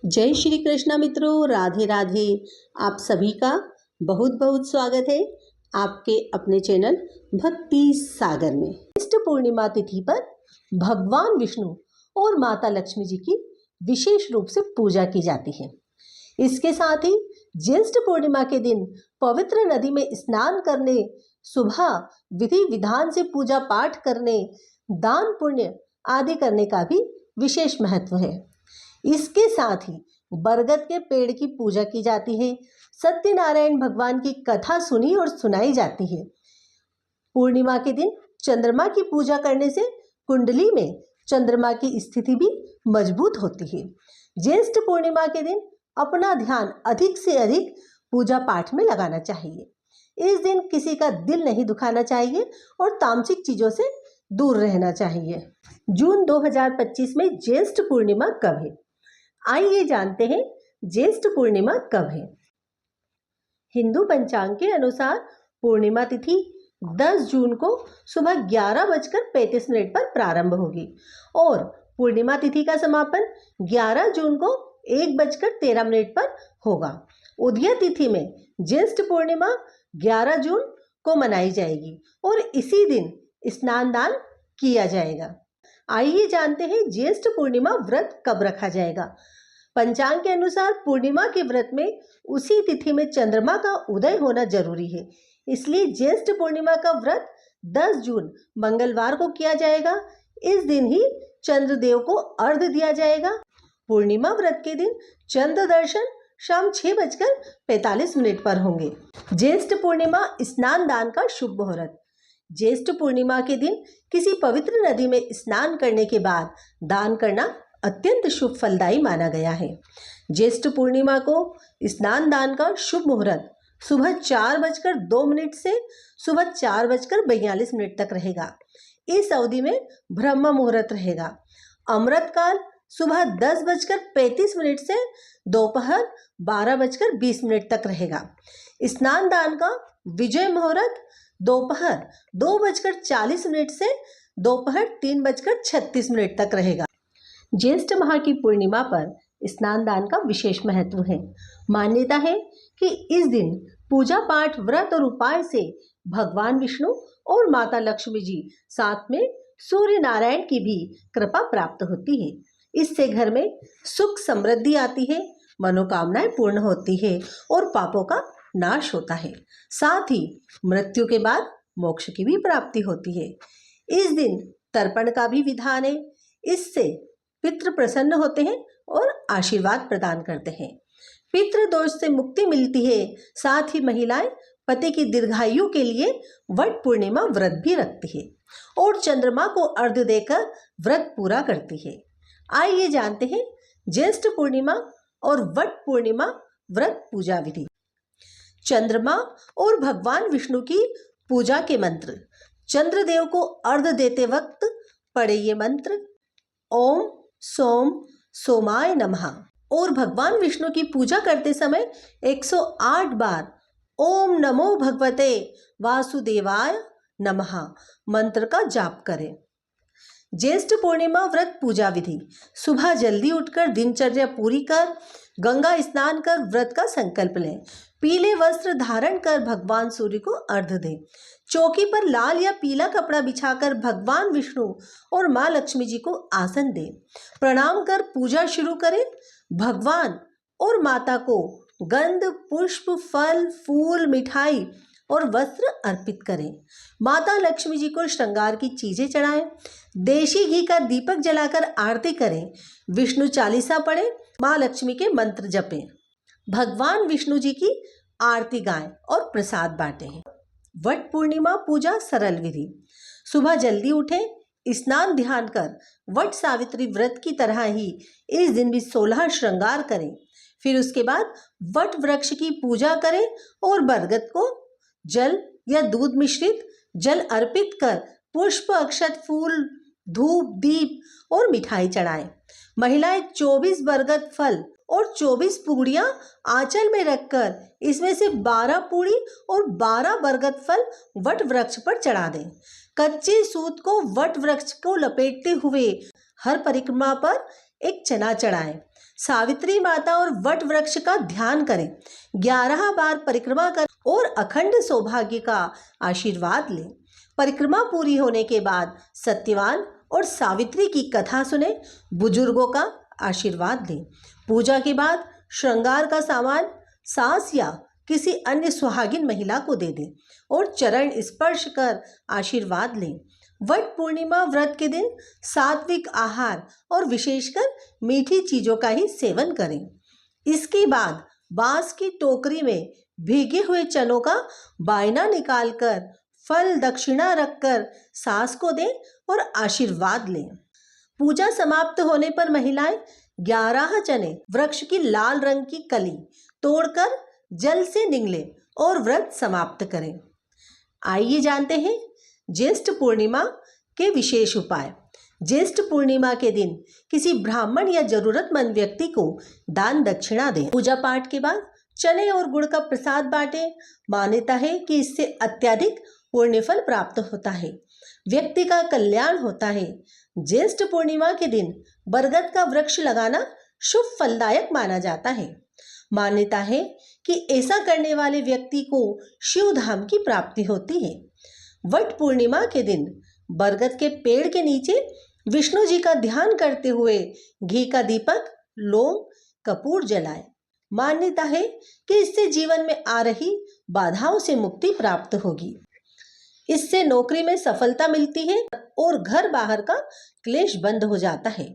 जय श्री कृष्णा मित्रों, राधे राधे। आप सभी का बहुत बहुत स्वागत है आपके अपने चैनल भक्ति सागर में। ज्येष्ठ पूर्णिमा तिथि पर भगवान विष्णु और माता लक्ष्मी जी की विशेष रूप से पूजा की जाती है। इसके साथ ही ज्येष्ठ पूर्णिमा के दिन पवित्र नदी में स्नान करने, सुबह विधि विधान से पूजा पाठ करने, दान पुण्य आदि करने का भी विशेष महत्व है। इसके साथ ही बरगद के पेड़ की पूजा की जाती है। सत्यनारायण भगवान की कथा सुनी और सुनाई जाती है। पूर्णिमा के दिन चंद्रमा की पूजा करने से कुंडली में चंद्रमा की स्थिति भी मजबूत होती है। ज्येष्ठ पूर्णिमा के दिन अपना ध्यान अधिक से अधिक पूजा पाठ में लगाना चाहिए। इस दिन किसी का दिल नहीं दुखाना चाहिए और तामसिक चीजों से दूर रहना चाहिए। जून 2025 में ज्येष्ठ पूर्णिमा कब है? आइए जानते हैं ज्येष्ठ पूर्णिमा कब है। हिंदू पंचांग के अनुसार पूर्णिमा तिथि 10 जून को सुबह 11:35 पर प्रारंभ होगी और पूर्णिमा तिथि का समापन 11 जून को 1:13 पर होगा। उदय तिथि में ज्येष्ठ पूर्णिमा 11 जून को मनाई जाएगी और इसी दिन स्नान दान किया जाएगा। आइए जानते हैं ज्येष्ठ पूर्णिमा व्रत कब रखा जाएगा। पंचांग के अनुसार पूर्णिमा के व्रत में उसी तिथि में चंद्रमा का उदय होना जरूरी है, इसलिए ज्येष्ठ पूर्णिमा का व्रत 10 जून मंगलवार को किया जाएगा। इस दिन ही चंद्रदेव को अर्घ्य दिया जाएगा। पूर्णिमा व्रत के दिन चंद्र दर्शन शाम 6:45 पर होंगे। ज्येष्ठ पूर्णिमा स्नान दान का शुभ मुहूर्त। ज्येष्ठ पूर्णिमा के दिन किसी पवित्र नदी में स्नान करने के बाद दान करना अत्यंत शुभ फलदायी माना गया है। ज्येष्ठ पूर्णिमा को स्नान दान का शुभ मुहूर्त सुबह 4:02 से सुबह 4:42 तक रहेगा। इस अवधि में ब्रह्म मुहूर्त रहेगा। अमृत काल सुबह 10:35 से दोपहर 12:20 तक रहेगा। स्नान दान का विजय मुहूर्त दोपहर 2:40 से दोपहर 3:36 तक रहेगा। ज्येष्ठ माह की पूर्णिमा पर स्नान दान का विशेष महत्व है। मान्यता है कि इस दिन पूजा पाठ, व्रत और उपाय से भगवान विष्णु और माता लक्ष्मी जी साथ में सूर्य नारायण की भी कृपा प्राप्त होती है। इससे घर में सुख समृद्धि आती है, मनोकामनाएं पूर्ण होती है और पापों का नाश होता है। साथ ही मृत्यु के बाद मोक्ष की भी प्राप्ति होती है। इस दिन तर्पण का भी विधान है। इससे पितृ प्रसन्न होते हैं और आशीर्वाद प्रदान करते हैं। पितृ दोष से मुक्ति मिलती है। साथ ही महिलाएं पति की दीर्घायु के लिए वट पूर्णिमा व्रत भी रखती है और चंद्रमा को अर्घ्य देकर व्रत पूरा करती है। आइए जानते हैं ज्येष्ठ पूर्णिमा और वट पूर्णिमा व्रत पूजा विधि। चंद्रमा और भगवान विष्णु की पूजा के मंत्र। चंद्रदेव को अर्घ्य देते वक्त पढ़े ये मंत्र: ओम सोम सोमाय नमः। और भगवान विष्णु की पूजा करते समय 108 बार ओम नमो भगवते वासुदेवाय नमः मंत्र का जाप करें। ज्येष्ठ पूर्णिमा व्रत पूजा विधि। सुबह जल्दी उठकर दिनचर्या पूरी कर गंगा स्नान कर व्रत का संकल्प लें। पीले वस्त्र धारण कर भगवान सूर्य को अर्घ्य दें। चौकी पर लाल या पीला कपड़ा बिछाकर भगवान विष्णु और मां लक्ष्मी जी को आसन दें। प्रणाम कर पूजा शुरू करें। भगवान और माता को गंध, पुष्प, फल, फूल, मिठाई और वस्त्र अर्पित करें। माता लक्ष्मी जी को श्रृंगार की चीजें चढ़ाएं। देशी घी का दीपक जलाकर आरती करें। विष्णु चालीसा पढ़ें। मां लक्ष्मी के मंत्र जपें। भगवान विष्णु जी की आरती गाएं और प्रसाद बांटें। वट पूर्णिमा पूजा सरल विधि। सुबह जल्दी उठें, स्नान ध्यान कर वट सावित्री व्रत की तरह ही इस दिन भी 16 श्रृंगार करें। फिर उसके बाद वट वृक्ष की पूजा करें और बरगद को जल या दूध मिश्रित जल अर्पित कर पुष्प, अक्षत, फूल, धूप, दीप और मिठाई चढ़ाएं। महिलाएं 24 बरगद फल और 24 पूड़ियां आंचल में रखकर इसमें से 12 पूड़ी और 12 बरगद फल वट वृक्ष पर चढ़ा दें। कच्चे सूत को वट वृक्ष को लपेटते हुए हर परिक्रमा पर एक चना चढ़ाएं। सावित्री माता और वट वृक्ष का ध्यान करें, 11 बार परिक्रमा कर और अखंड सौभाग्य का आशीर्वाद लें। परिक्रमा पूरी होने के बाद सत्यवान और सावित्री की कथा सुने, बुजुर्गों का आशीर्वाद लें। पूजा के बाद श्रृंगार का सामान सास या किसी अन्य सुहागिन महिला को दे दें और चरण स्पर्श कर आशीर्वाद लें। वट पूर्णिमा व्रत के दिन सात्विक आहार और विशेषकर मीठी चीजों का ही सेवन करें। इसके बाद बांस की टोकरी में भीगे हुए चनों का बायना निकालकर फल दक्षिणा रखकर सास को दें और आशीर्वाद लें। पूजा समाप्त होने पर महिलाएं 11 चने वृक्ष की लाल रंग की कली तोड़कर जल से निगलें और व्रत समाप्त करें। आइए जानते हैं ज्येष्ठ पूर्णिमा के विशेष उपाय। ज्येष्ठ पूर्णिमा के दिन किसी ब्राह्मण या जरूरतमंद व्यक्ति को दान दक्षिणा दें। पूजा पाठ के बाद चने और गुड़ का प्रसाद बांटें। मान्यता है कि इससे अत्यधिक पुण्यफल प्राप्त होता है, व्यक्ति का कल्याण होता है। ज्येष्ठ पूर्णिमा के दिन बरगद का वृक्ष लगाना शुभ फलदायक माना जाता है। मान्यता है कि ऐसा करने वाले व्यक्ति को शिव धाम की प्राप्ति होती है। वट पूर्णिमा के दिन बरगद के पेड़ के नीचे विष्णु जी का ध्यान करते हुए घी का दीपक, लौंग, कपूर जलाएं। मान्यता है कि इससे जीवन में आ रही बाधाओं से मुक्ति प्राप्त होगी। इससे नौकरी में सफलता मिलती है और घर बाहर का क्लेश बंद हो जाता है।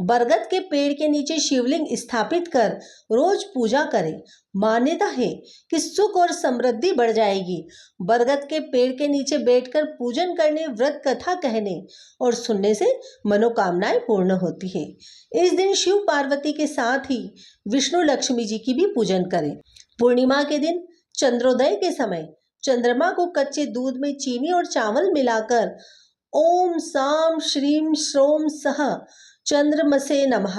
बरगद के पेड़ के नीचे शिवलिंग स्थापित कर रोज पूजा करें। मान्यता है कि सुख और समृद्धि बढ़ जाएगी। बरगद के पेड़ के नीचे बैठकर पूजन करने, व्रत कथा कहने और सुनने से मनोकामनाएं पूर्ण होती है। इस दिन शिव पार्वती के साथ ही विष्णु लक्ष्मी जी की भी पूजन करें। पूर्णिमा के दिन चंद्रोदय के समय चंद्रमा को कच्चे दूध में चीनी और चावल मिलाकर ओम साम श्रीम श्रोम सह चंद्रमसे नमः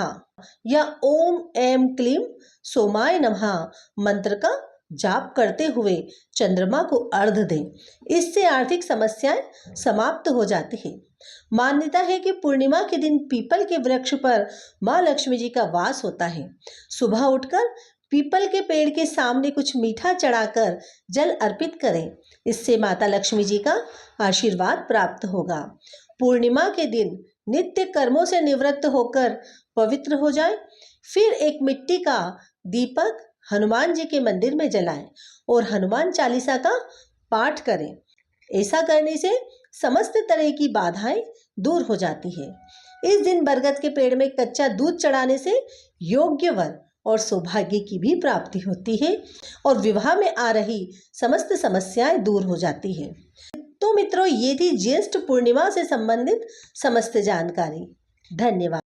या ओम ऐं क्लीं सोमाय नमः मंत्र का जाप करते हुए चंद्रमा को अर्घ दें। इससे आर्थिक समस्याएं समाप्त हो जाती हैं। मान्यता है कि पूर्णिमा के दिन पीपल के वृक्ष पर माँ लक्ष्मी जी का वास होता है। सुबह उठकर पीपल के पेड़ के सामने कुछ मीठा चढ़ाकर जल अर्पित करें। इससे माता लक्ष्मी जी का आशीर्वाद प्राप्त होगा। पूर्णिमा के दिन नित्य कर्मों से निवृत्त होकर पवित्र हो जाएं। फिर एक मिट्टी का दीपक हनुमान जी के मंदिर में जलाएं और हनुमान चालीसा का पाठ करें। ऐसा करने से समस्त तरह की बाधाएं दूर हो जाती है। इस दिन बरगद के पेड़ में कच्चा दूध चढ़ाने से योग्य वर और सौभाग्य की भी प्राप्ति होती है और विवाह में आ रही समस्त समस्याएं दूर हो जाती है। तो मित्रों, ये थी ज्येष्ठ पूर्णिमा से संबंधित समस्त जानकारी। धन्यवाद।